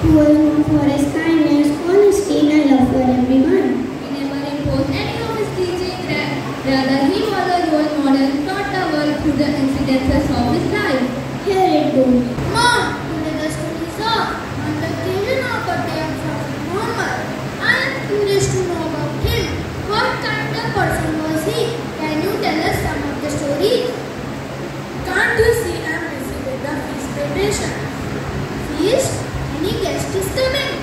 who was known for his kindness, honesty, and love for everyone. He never imposed any of his teaching, rather he was a role model, taught the world through the incidences of his life. Here it goes. Mom, today the school is off on the occasion of birthday of Prophet Muhammad. I am curious to know about him. What kind of person was he? Can you tell us some of the stories? Can't you see I'm busy with the feast preparation? Feast? Any guest is coming?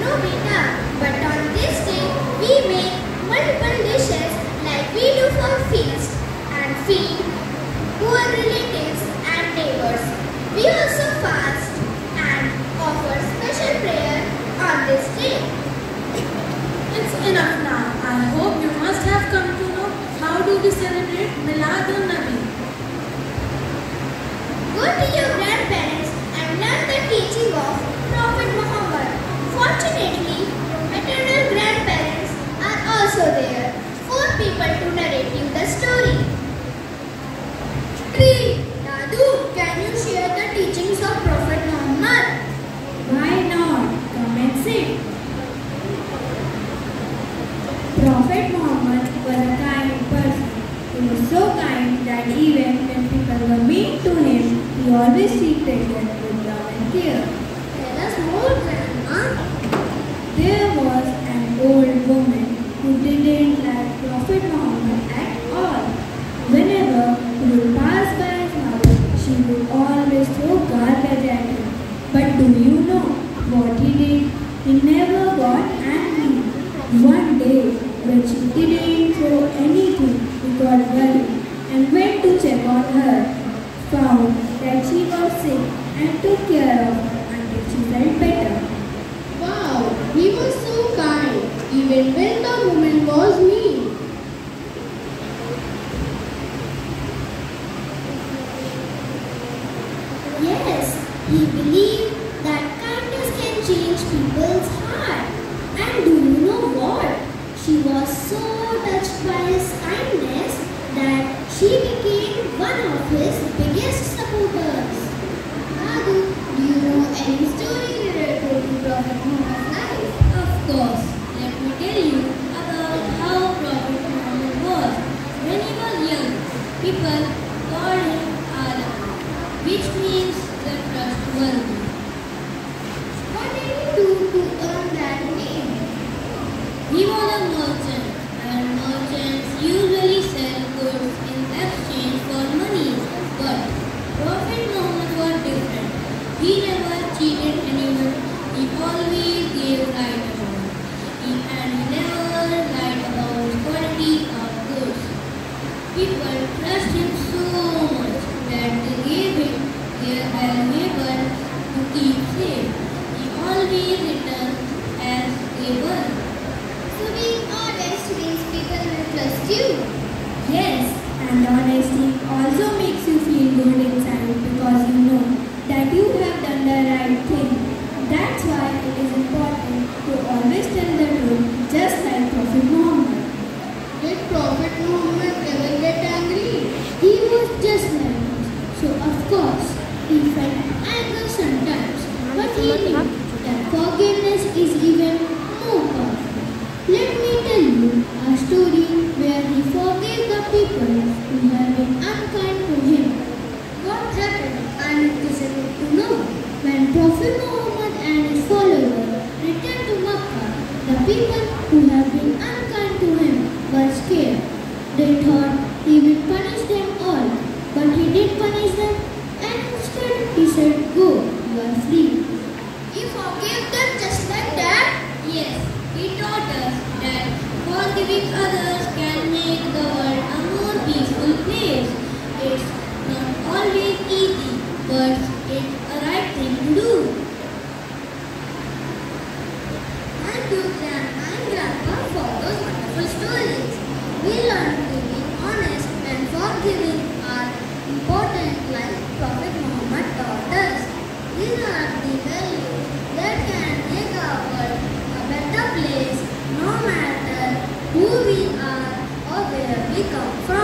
No, beta. But on this day, we make multiple dishes like we do for feast and feed poor relatives and neighbors. We also fast and offer special prayer on this day. It's enough now. I hope you must have come to know how do we celebrate Miladun Nabi. Go to your grandparents and learn the teaching of Prophet Muhammad. Fortunately, maternal grandparents are also there. 4 people to narrate you the story. 3. Dadu, can you share the teachings of Prophet Muhammad? Why not? Come and sit. Prophet Muhammad was a kind person. He was so kind that even when people were mean to him, he always treated them with love and care. Tell us more, Grandma. There was an old woman who didn't like Prophet Muhammad at all. Whenever he would pass by his house, she would always throw garbage at him. But do you know what he did? He never got angry. One day, when she didn't throw anything, he got worried and went to check on her. Found that she was sick and took care of her until she felt better. Wow, he was so kind, even when the woman was mean. Yes, he believed that kindness can change people's heart. And do you know what? She was so touched by his kindness that she became one of his biggest supporters. Adu, do you know any story related to Prophet Muhammad's life? Of course, let me tell you about how Prophet Muhammad was. When he was young, people called him Adam, which means the trustworthy. What did he do to earn that name? He was a merchant, and merchants usually sell goods in exchange for money. But Prophet Muhammad was different. He never cheated anyone. He always gave right amount. And he never lied about the quality of goods. People trust him so much that they gave him their valuable to keep safe. He always returned as they were. So being honest means people will trust you. Yes, and honesty also makes you feel good inside because you know that you have done the right thing. That's why it is important to always tell the truth, just like Prophet Muhammad. Did Prophet Muhammad ever get angry? He was just like us, so of course he felt anger sometimes, but he knew that forgiveness is even more powerful. Let me tell you a story where he forgave the people who have been unkind to him. What happened? I'm interested to know. When Prophet Muhammad and his followers returned to Makkah, the people who have been unkind to him were scared. They thought he would punish them all, but he did punish them, and instead he said, "Go, you are free." He forgave them just like that? Yes, he taught us that forgiving others can make the world a more peaceful place. It's not always easy, but it's a right thing to do. Thank you, Grandma and Grandpa, for those wonderful stories. We learned to be honest and forgiving are important like Prophet Muhammad taught us. These are the values that can make our world a better place no matter who we are or where we come from.